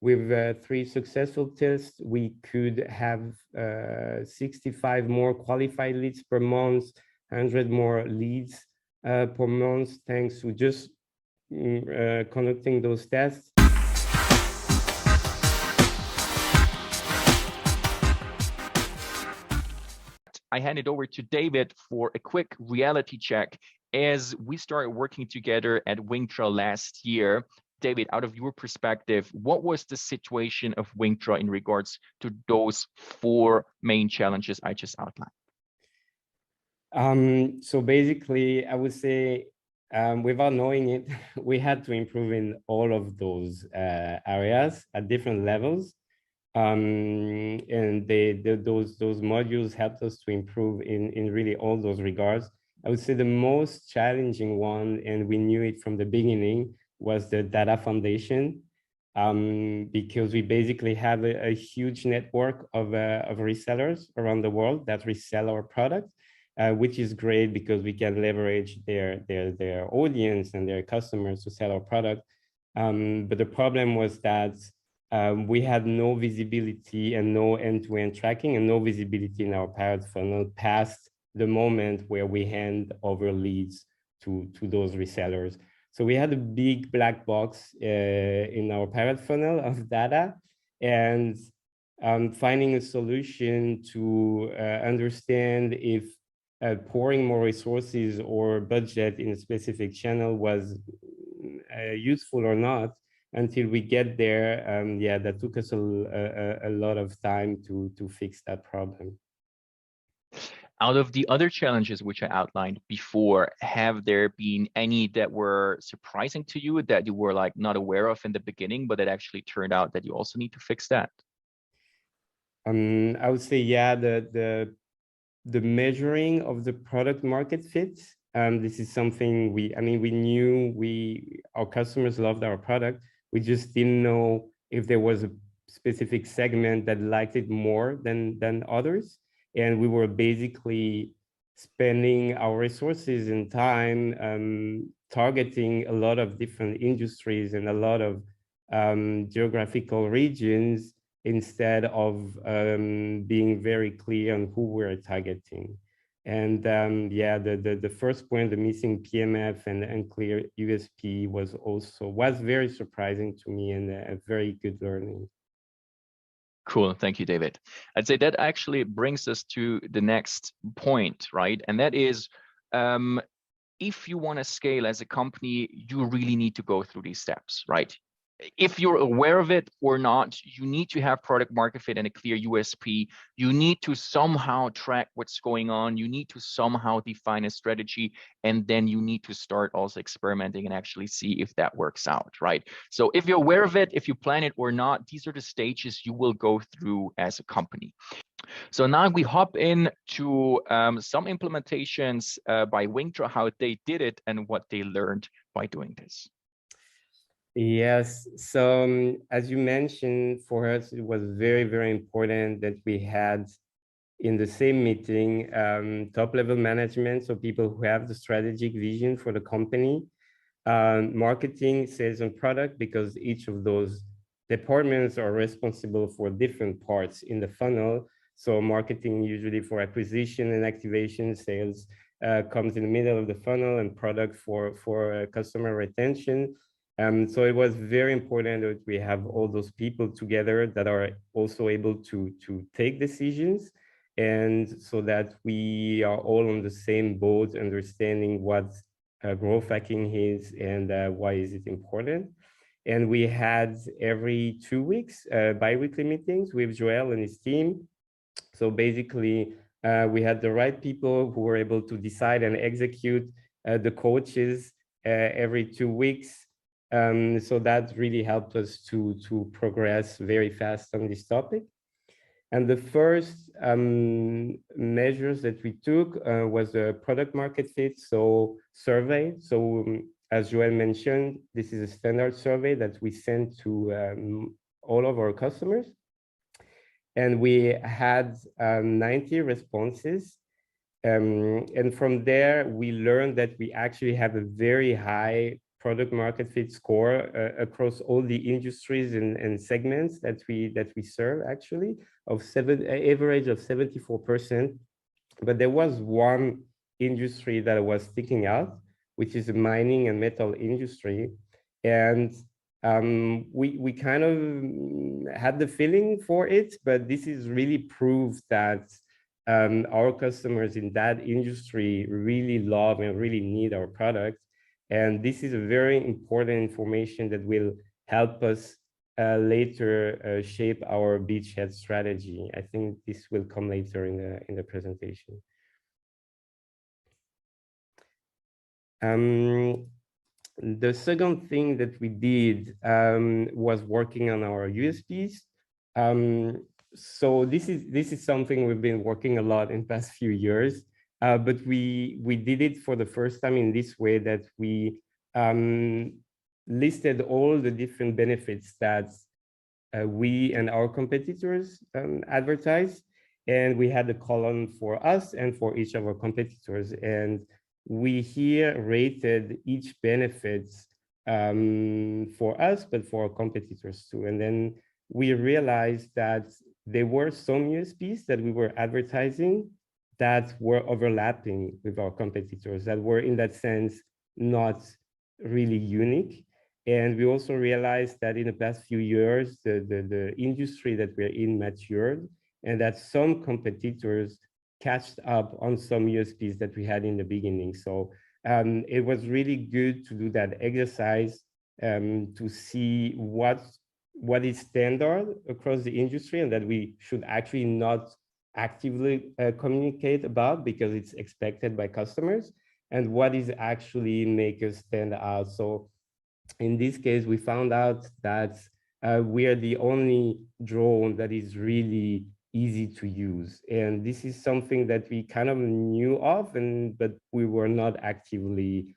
with 3 successful tests, we could have 65 more qualified leads per month, 100 more leads per month, thanks to just conducting those tests. I hand it over to David for a quick reality check as we started working together at Wingtra last year. David, out of your perspective, what was the situation of Wingtra in regards to those 4 main challenges I just outlined? So basically, I would say, without knowing it, we had to improve in all of those areas at different levels. And those modules helped us to improve in really all those regards. I would say the most challenging one, and we knew it from the beginning, was the data foundation, because we basically have a huge network of resellers around the world that resell our product, which is great because we can leverage their audience and their customers to sell our product. But the problem was that we had no visibility and no end-to-end tracking and no visibility in our pilot funnel past the moment where we hand over leads to those resellers. So we had a big black box in our pilot funnel of data, and finding a solution to understand if pouring more resources or budget in a specific channel was useful or not until we get there. Yeah, that took us a lot of time to fix that problem. Out of the other challenges which I outlined before, have there been any that were surprising to you that you were like not aware of in the beginning, but it actually turned out that you also need to fix that? I would say, yeah, the measuring of the product market fit. This is something we knew our customers loved our product. We just didn't know if there was a specific segment that liked it more than others. And we were basically spending our resources and time targeting a lot of different industries and a lot of geographical regions instead of being very clear on who we're targeting. And yeah, the first point, the missing PMF and unclear USP was very surprising to me and a very good learning. Cool. Thank you, David. I'd say that actually brings us to the next point, right? And that is, if you want to scale as a company, you really need to go through these steps, right? If you're aware of it or not, you need to have product market fit and a clear USP. You need to somehow track what's going on. You need to somehow define a strategy, and then you need to start also experimenting and actually see if that works out, right? So if you're aware of it, if you plan it or not, these are the stages you will go through as a company. So now we hop into some implementations by Wingtra, how they did it and what they learned by doing this. Yes, so as you mentioned, for us, it was very, very important that we had in the same meeting top-level management, so people who have the strategic vision for the company, marketing, sales, and product, because each of those departments are responsible for different parts in the funnel. So marketing usually for acquisition and activation, sales comes in the middle of the funnel, and product for customer retention. So it was very important that we have all those people together that are also able to take decisions, and so that we are all on the same boat, understanding what growth hacking is and why is it important. And we had every 2 weeks bi-weekly meetings with Joel and his team. So basically, we had the right people who were able to decide and execute the coaches every 2 weeks. So that really helped us to progress very fast on this topic. And the first measures that we took was a product market fit, so survey. So as Joel mentioned, this is a standard survey that we sent to all of our customers. And we had 90 responses. And from there, we learned that we actually have a very high product market fit score across all the industries and segments that we serve, actually, of average of 74%. But there was one industry that was sticking out, which is the mining and metal industry. And we kind of had the feeling for it, but this is really proof that our customers in that industry really love and really need our product. And this is a very important information that will help us later shape our beachhead strategy. I think this will come later in the presentation. The second thing that we did was working on our USPs. So this is something we've been working a lot in the past few years, but we did it for the first time in this way, that we listed all the different benefits that we and our competitors advertise, and we had a column for us and for each of our competitors, and we here rated each benefits for us, but for our competitors too. And then we realized that there were some USPs that we were advertising that were overlapping with our competitors, that were in that sense not really unique. And we also realized that in the past few years, the industry that we're in matured, and that some competitors catched up on some USPs that we had in the beginning. So it was really good to do that exercise to see what is standard across the industry, and that we should actually not actively communicate about because it's expected by customers, and what is actually make us stand out. So in this case, we found out that we are the only drone that is really easy to use. And this is something that we kind of knew of, but we were not actively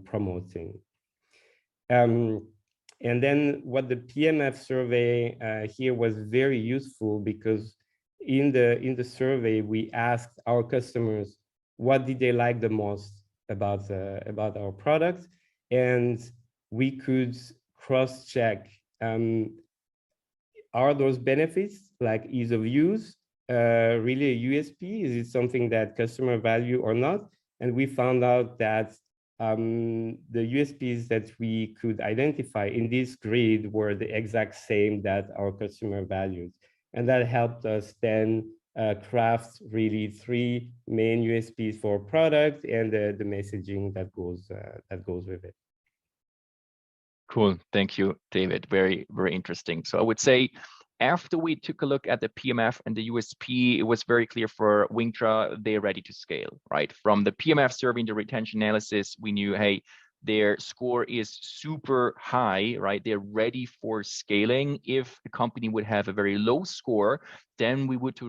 promoting. And then what the PMF survey here was very useful, because in the survey, we asked our customers, what did they like the most about our product? And we could cross-check, are those benefits, like ease of use, really a USP? Is it something that customer value or not? And we found out that the USPs that we could identify in this grid were the exact same that our customer valued. And that helped us then craft really 3 main USPs for product and the messaging that goes with it. Cool. Thank you, David. Very, very interesting. So I would say after we took a look at the PMF and the USP, it was very clear for Wingtra, they're ready to scale, right? From the PMF survey and the retention analysis, we knew, hey, their score is super high, right? They're ready for scaling. If a company would have a very low score, then we would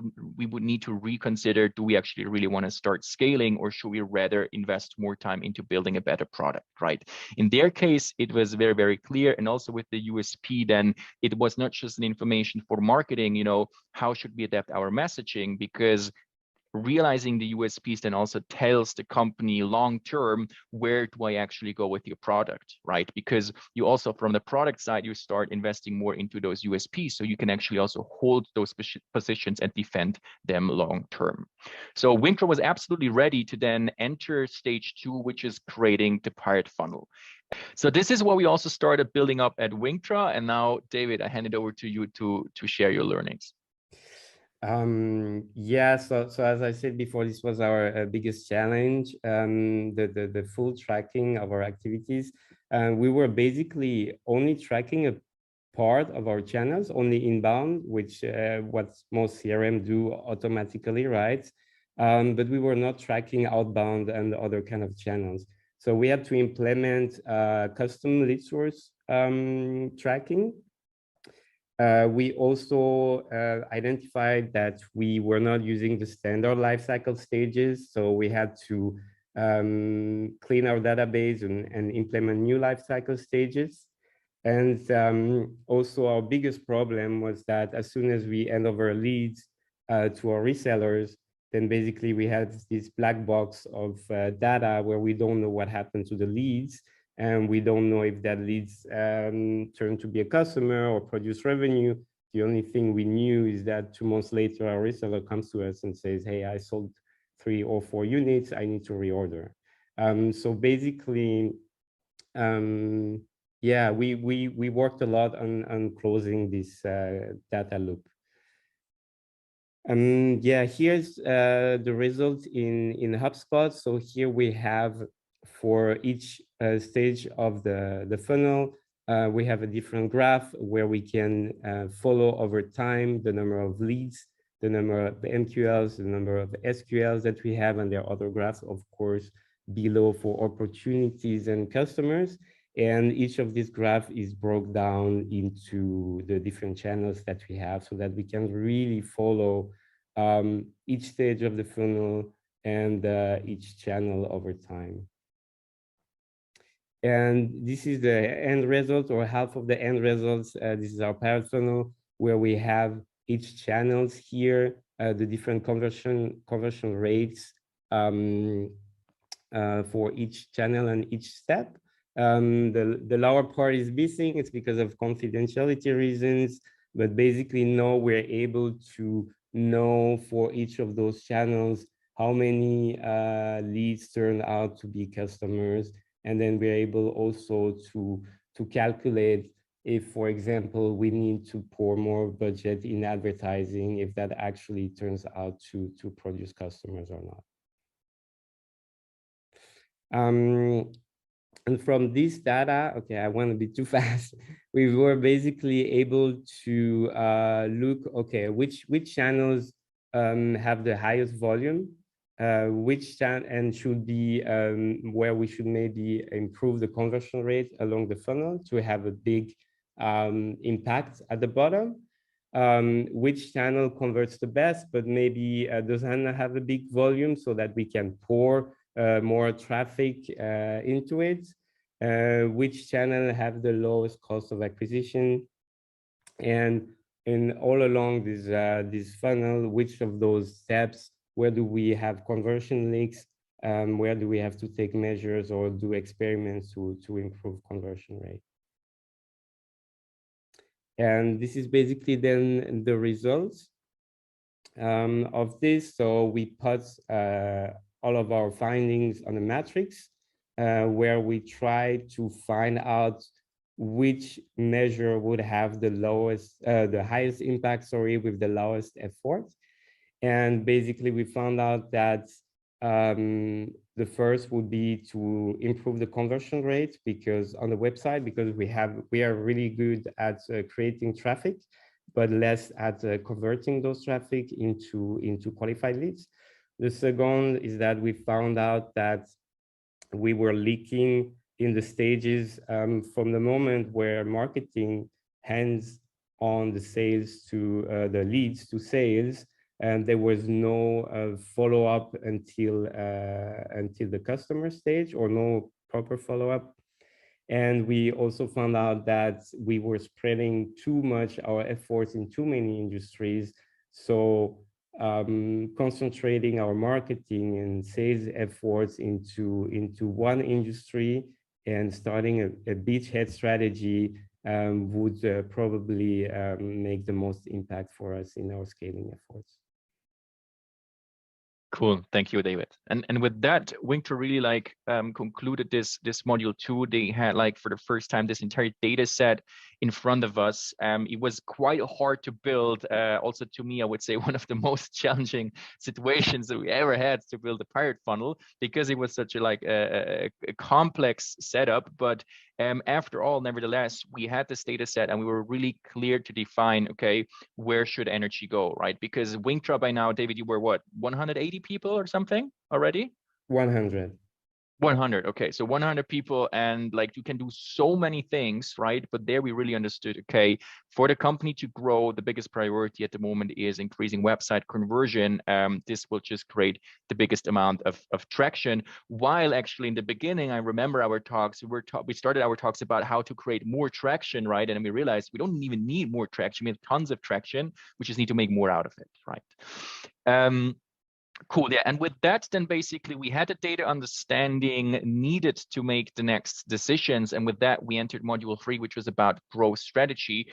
need to reconsider, do we actually really want to start scaling, or should we rather invest more time into building a better product, right? In their case, it was very, very clear. And also with the USP, then it was not just an information for marketing, you know, how should we adapt our messaging? Because realizing the USPs then also tells the company long term, where do I actually go with your product, right? Because you also, from the product side, you start investing more into those USPs, so you can actually also hold those positions and defend them long term. So Wingtra was absolutely ready to then enter stage 2, which is creating the pirate funnel. So this is what we also started building up at Wingtra. And now, David, I hand it over to you to share your learnings. Yeah, so as I said before, this was our biggest challenge, the full tracking of our activities. We were basically only tracking a part of our channels, only inbound, which what most CRM do automatically, right? But we were not tracking outbound and other kind of channels. So we had to implement custom lead source tracking. We also identified that we were not using the standard lifecycle stages, so we had to clean our database and implement new lifecycle stages. And also our biggest problem was that as soon as we hand over leads to our resellers, then basically we had this black box of data where we don't know what happened to the leads. and we don't know if that leads turn to be a customer or produce revenue. The only thing we knew is that 2 months later, our reseller comes to us and says, hey, I sold 3 or 4 units, I need to reorder. So basically, yeah, we worked a lot on closing this data loop. Yeah, here's the results in HubSpot. So here we have for each stage of the funnel, we have a different graph where we can follow over time the number of leads, the number of MQLs, the number of SQLs that we have, and there are other graphs, of course, below for opportunities and customers. And each of these graphs is broke down into the different channels that we have so that we can really follow each stage of the funnel and each channel over time. And this is the end result, or half of the end results. This is our pilot funnel where we have each channels here, the different conversion rates for each channel and each step. The lower part is missing. It's because of confidentiality reasons, but basically now we're able to know for each of those channels how many leads turn out to be customers. And then we're able also to calculate if, for example, we need to pour more budget in advertising, if that actually turns out to produce customers or not. And from this data, okay, I want to be too fast. We were basically able to look, okay, which channels have the highest volume, which channel and should be where we should maybe improve the conversion rate along the funnel to have a big impact at the bottom. Which channel converts the best, but maybe doesn't have a big volume so that we can pour more traffic into it, which channel have the lowest cost of acquisition, and all along this funnel, which of those steps, where do we have conversion leaks, where do we have to take measures or do experiments to improve conversion rate. And this is basically then the results of this. So we put all of our findings on a matrix where we try to find out which measure would have the lowest, the highest impact, sorry, with the lowest effort. And basically we found out that the first would be to improve the conversion rate, because on the website, because we are really good at creating traffic, but less at converting those traffic into qualified leads. The second is that we found out that we were leaking in the stages from the moment where marketing hands on the sales to the leads to sales, and there was no follow-up until the customer stage, or no proper follow-up. And we also found out that we were spreading too much our efforts in too many industries. So concentrating our marketing and sales efforts into one industry and starting a beachhead strategy would probably make the most impact for us in our scaling efforts. Cool, thank you, David. And with that, Wingtra really like concluded this module 2. They had like for the first time this entire data set in front of us. It was quite hard to build. Also to me, I would say one of the most challenging situations that we ever had to build a pirate funnel, because it was such a complex setup. But after all, nevertheless, we had this data set and we were really clear to define, okay, where should energy go, right? Because Wingtra by now, David, you were what, 180 people or something already? 100. 100. Okay, so 100 people, and like you can do so many things, right? But there we really understood, okay, for the company to grow, the biggest priority at the moment is increasing website conversion. This will just create the biggest amount of traction. While actually in the beginning, I remember our talks, we started our talks about how to create more traction, right? And we realized we don't even need more traction. We have tons of traction. We just need to make more out of it, right? Cool. Yeah. And with that, then basically we had a data understanding needed to make the next decisions. And with that, we entered module 3, which was about growth strategy.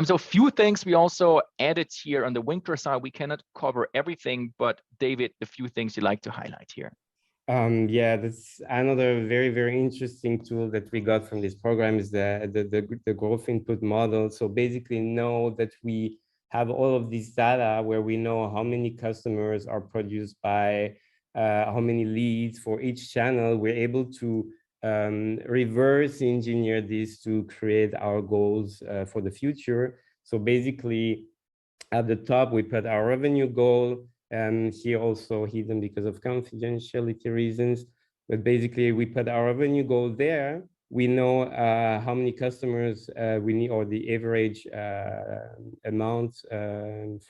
So a few things we also added here on the Wingtra side. We cannot cover everything, but David, a few things you'd like to highlight here. Yeah, that's another very, very interesting tool that we got from this program is the growth input model. So basically know that we have all of this data where we know how many customers are produced by how many leads for each channel. We're able to reverse engineer this to create our goals for the future. So basically at the top, we put our revenue goal, and here also hidden because of confidentiality reasons. But basically, we put our revenue goal there. We know how many customers we need, or the average amount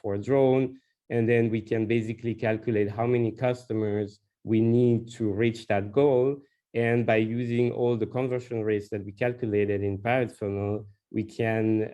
for a drone. And then we can basically calculate how many customers we need to reach that goal. And by using all the conversion rates that we calculated in Pirate Funnel, we can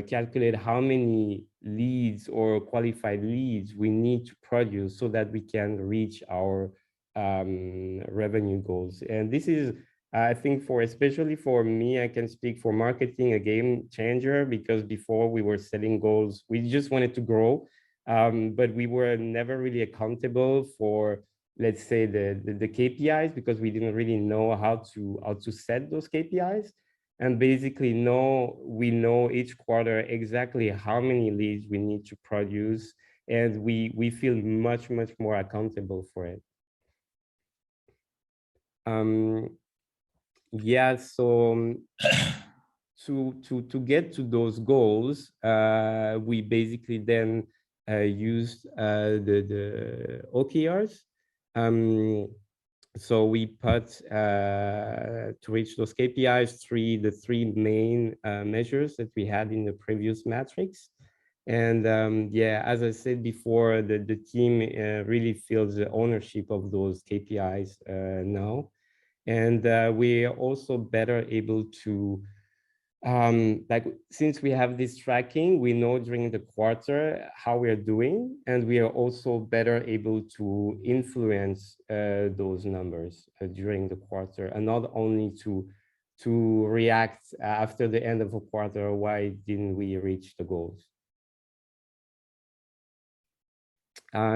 calculate how many leads or qualified leads we need to produce so that we can reach our revenue goals. And this is, I think, especially for me, I can speak for marketing, a game changer, because before we were setting goals, we just wanted to grow, but we were never really accountable for, let's say, the KPIs, because we didn't really know how to set those KPIs. And basically we know each quarter exactly how many leads we need to produce, and we feel much, much more accountable for it. Yeah, so to get to those goals, we basically then used the OKRs. So we put to reach those KPIs the three main measures that we had in the previous matrix. And yeah, as I said before, the team really feels the ownership of those KPIs now. And we are also better able to, like, since we have this tracking, we know during the quarter how we are doing, and we are also better able to influence those numbers during the quarter, and not only to react after the end of a quarter, why didn't we reach the goals?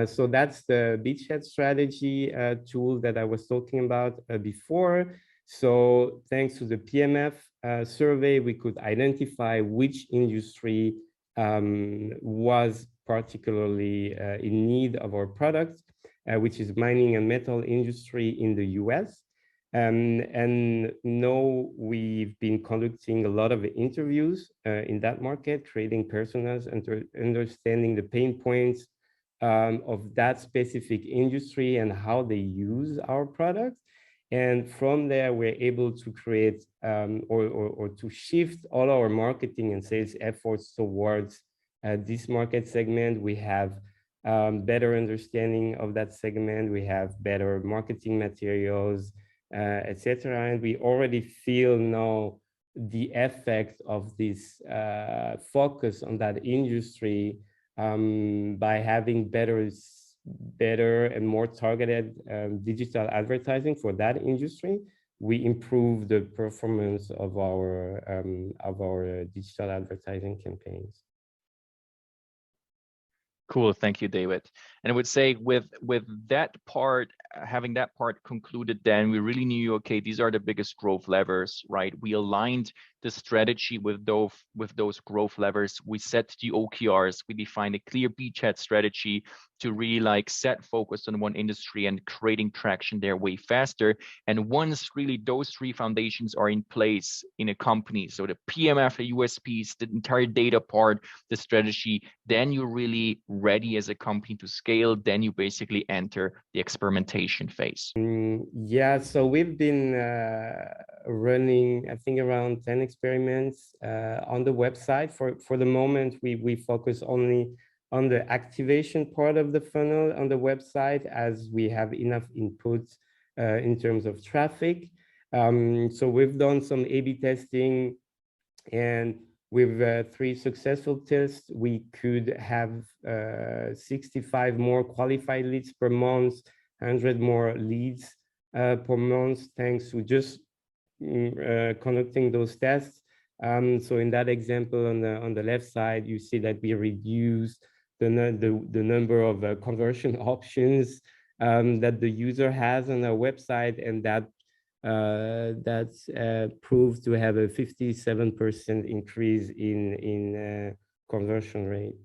So that's the beachhead strategy tool that I was talking about before. So thanks to the PMF survey, we could identify which industry was particularly in need of our product, which is mining and metal industry in the US. And now we've been conducting a lot of interviews in that market, creating personas, and understanding the pain points of that specific industry and how they use our product. And from there, we're able to create or to shift all our marketing and sales efforts towards this market segment. We have better understanding of that segment. We have better marketing materials, etc. And we already feel now the effect of this focus on that industry by having better and more targeted digital advertising for that industry. We improve the performance of our digital advertising campaigns. Cool, thank you, David. And I would say with that part, having that part concluded, then we really knew, okay, these are the biggest growth levers, right? We aligned the strategy with those growth levers. We set the OKRs. We defined a clear beachhead strategy to really like set focus on one industry and creating traction there way faster. And once really those three foundations are in place in a company, so the PMF, the USPs, the entire data part, the strategy, then you're really ready as a company to scale. Then you basically enter the experimentation phase. Yeah, so we've been running, I think, around 10 experiments on the website. For the moment, we focus only on the activation part of the funnel on the website, as we have enough input in terms of traffic. So we've done some A/B testing, and with 3 successful tests, we could have 65 more qualified leads per month, 100 more leads per month, thanks to just conducting those tests. So in that example on the left side, you see that we reduced the number of conversion options that the user has on our website, and that proved to have a 57% increase in conversion rate.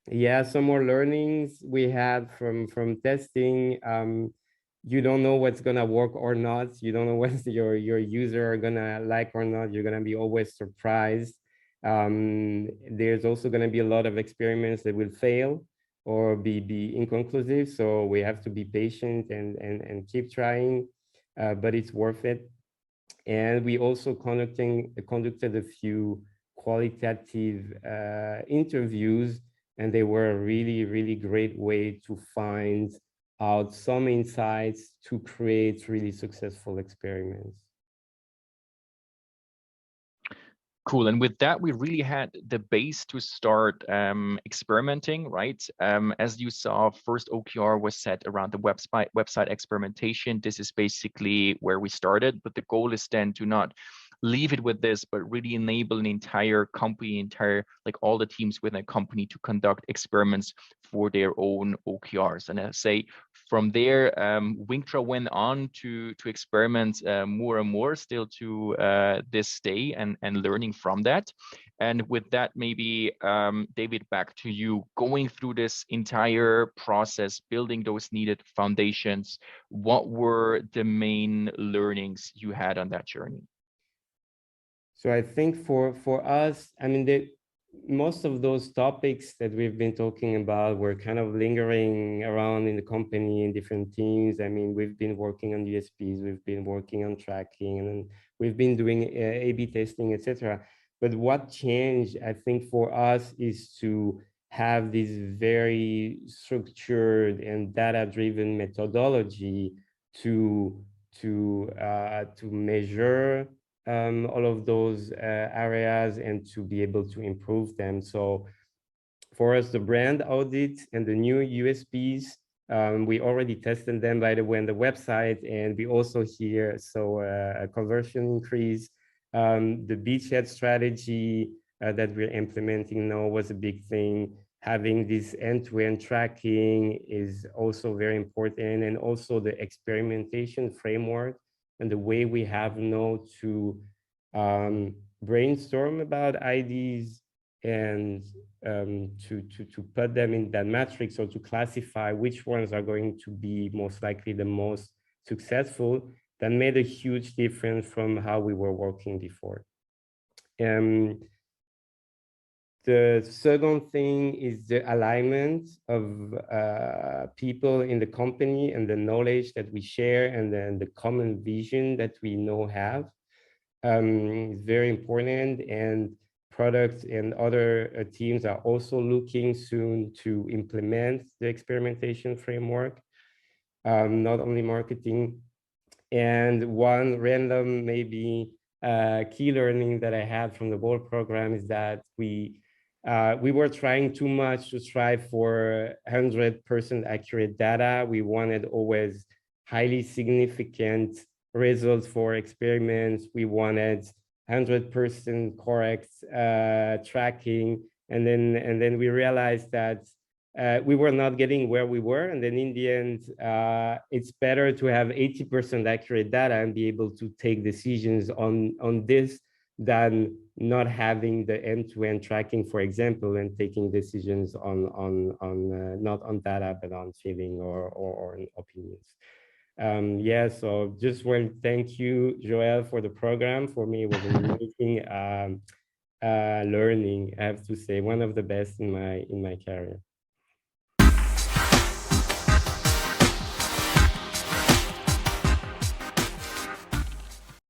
Yeah, some more learnings we had from testing. You don't know what's gonna work or not. You don't know what your user are gonna like or not. You're gonna be always surprised. There's also gonna be a lot of experiments that will fail or be inconclusive. So we have to be patient and keep trying, but it's worth it. And we also conducted a few qualitative interviews, and they were a really, really great way to find out some insights to create really successful experiments. Cool. And with that, we really had the base to start experimenting, right? As you saw, first OKR was set around the website experimentation. This is basically where we started, but the goal is then to not leave it with this, but really enable an entire company, like all the teams within a company to conduct experiments for their own OKRs. And I say from there, Wingtra went on to experiment more and more still to this day and learning from that. And with that, maybe David, back to you, going through this entire process, building those needed foundations, what were the main learnings you had on that journey? So I think for us, I mean, most of those topics that we've been talking about were kind of lingering around in the company in different teams. I mean, we've been working on USPs, we've been working on tracking, and we've been doing A/B testing, etc. But what changed, I think, for us is to have this very structured and data-driven methodology to measure all of those areas and to be able to improve them. So for us, the brand audit and the new USPs, we already tested them, by the way, on the website, and we also here saw a conversion increase. The beachhead strategy that we're implementing now was a big thing. Having this end-to-end tracking is also very important, and also the experimentation framework and the way we have now to brainstorm about ideas and to put them in that matrix, or to classify which ones are going to be most likely the most successful, that made a huge difference from how we were working before. The second thing is the alignment of people in the company and the knowledge that we share, and then the common vision that we now have is very important. And products and other teams are also looking soon to implement the experimentation framework, not only marketing. And one random, maybe key learning that I had from the Bold program is that we were trying too much to strive for 100% accurate data. We wanted always highly significant results for experiments. We wanted 100% correct tracking, and then we realized that we were not getting where we were. And then in the end, it's better to have 80% accurate data and be able to take decisions on this than not having the end-to-end tracking, for example, and taking decisions on not on data, but on feeling or opinions. Yeah, so just want to thank you, Joel, for the program. For me, it was an amazing learning, I have to say, one of the best in my career.